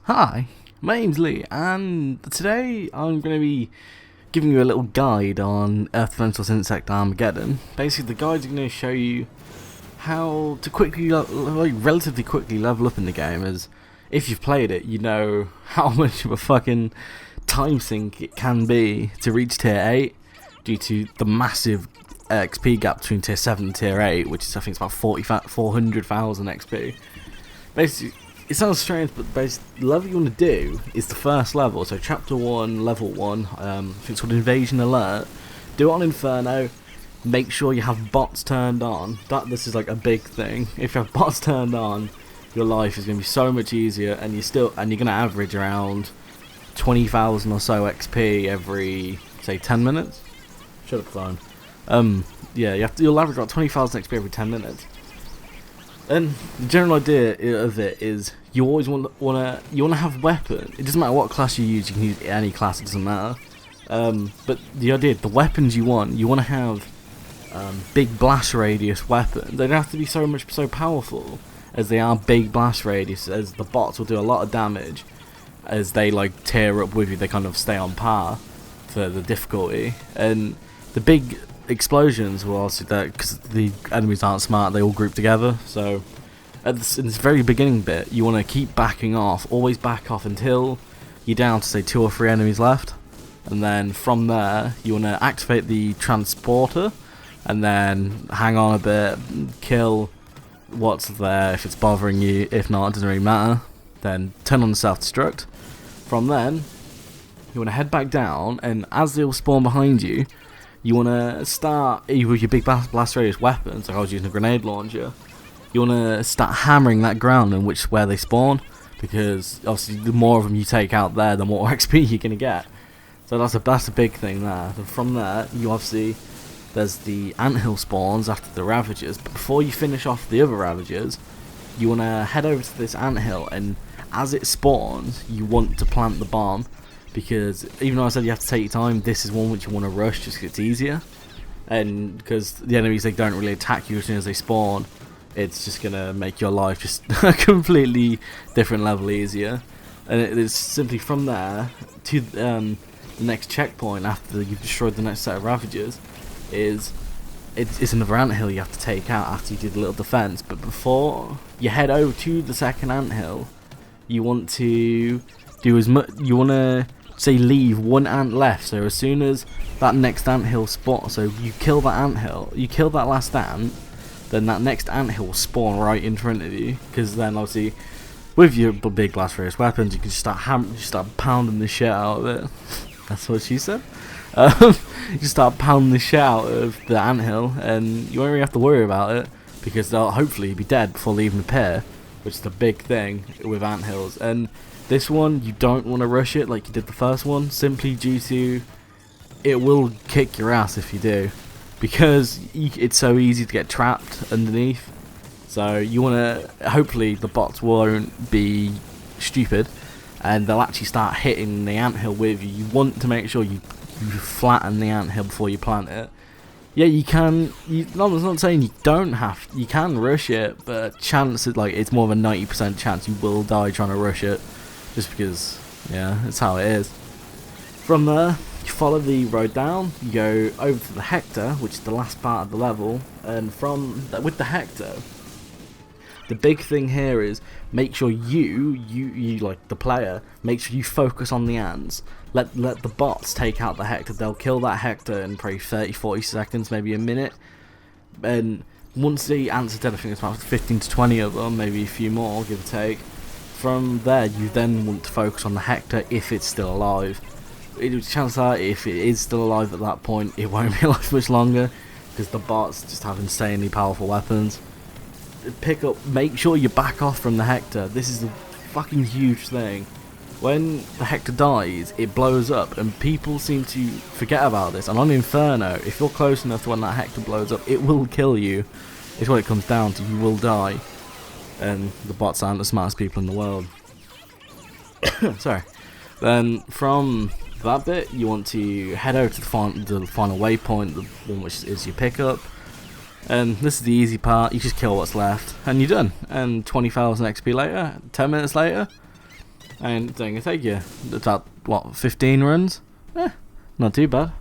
Hi, my name's Lee, and today I'm going to be giving you a little guide on Earth Ventals Insect Armageddon. Basically, the guide's going to show you how to relatively quickly level up in the game, as if you've played it, you know how much of a fucking time sink it can be to reach tier 8 due to the massive XP gap between tier 7 and tier 8, which is, I think, it's about 400,000 XP. Basically, it sounds strange, but basically, the level you want to do is the first level. So chapter 1, level 1, I think it's called Invasion Alert. Do it on Inferno. Make sure you have bots turned on. This is like a big thing. If you have bots turned on, your life is going to be so much easier, and you're going to average around 20,000 or so XP every, say, 10 minutes. Shut up, phone. Yeah, you'll average about 20,000 XP every 10 minutes. And the general idea of it is you always want to have weapon. It doesn't matter what class you use. You can use any class. It doesn't matter. But the idea, the weapons you want to have big blast radius weapons. They don't have to be so powerful as they are big blast radius. As the bots will do a lot of damage as they like tear up with you. They kind of stay on par for the difficulty, and the big explosions will also, because the enemies aren't smart, they all group together. So in this very beginning bit, you want to keep backing off, always back off until you're down to, say, 2 or 3 enemies left, and then from there you want to activate the transporter and then hang on a bit, kill what's there if it's bothering you. If not, it doesn't really matter. Then turn on the self-destruct. From then you want to head back down, and as they all spawn behind you, you want to start, either with your big blast radius weapons, like I was using a grenade launcher, you want to start hammering that ground in where they spawn, because obviously the more of them you take out there, the more XP you're going to get. So that's a big thing there. And from there, there's the anthill spawns after the Ravagers, but before you finish off the other Ravagers, you want to head over to this anthill, and as it spawns, you want to plant the bomb. Because even though I said you have to take your time, this is one which you want to rush just because it's easier. And because the enemies, they don't really attack you as soon as they spawn, it's just going to make your life just a completely different level easier. And it's simply from there to the next checkpoint after you've destroyed the next set of Ravagers. It's another anthill you have to take out after you do the little defense. But before you head over to the second anthill, you want to do as much. You want to, say, leave one ant left, so as soon as that next anthill spawns, so you kill that anthill, you kill that last ant, then that next anthill will spawn right in front of you, because then obviously with your big blast radius weapons you can just start pounding the shit out of it. That's what she said. You just start pounding the shit out of the anthill, and you won't really have to worry about it, because they'll hopefully be dead before they even appear, which is the big thing with anthills. And this one, you don't want to rush it like you did the first one, simply due to it will kick your ass if you do, because it's so easy to get trapped underneath. So you want to, hopefully the bots won't be stupid and they'll actually start hitting the anthill with you. You want to make sure you flatten the anthill before you plant it. Yeah, you can. I'm not saying you don't have. You can rush it, but chances, like, it's more of a 90% chance you will die trying to rush it. Just because, yeah, that's how it is. From there, you follow the road down, you go over to the Hector, which is the last part of the level, and with the Hector, the big thing here is make sure you like the player, make sure you focus on the ants. Let the bots take out the Hector. They'll kill that Hector in probably 30-40 seconds, maybe a minute. And once the ants are dead, I think it's about 15 to 20 of them, maybe a few more, give or take. From there, you then want to focus on the Hector if it's still alive. Chances are, if it is still alive at that point, it won't be alive much longer, because the bots just have insanely powerful weapons. Make sure you back off from the Hector. This is a fucking huge thing. When the Hector dies, it blows up, and people seem to forget about this. And on Inferno, if you're close enough to when that Hector blows up, it will kill you. It's what it comes down to. You will die. And the bots aren't the smartest people in the world. Sorry. Then from that bit, you want to head over to the final waypoint, the one which is your pickup. And this is the easy part. You just kill what's left, and you're done. And 20,000 XP later, 10 minutes later, And it's going to take you about, what, 15 runs? Not too bad.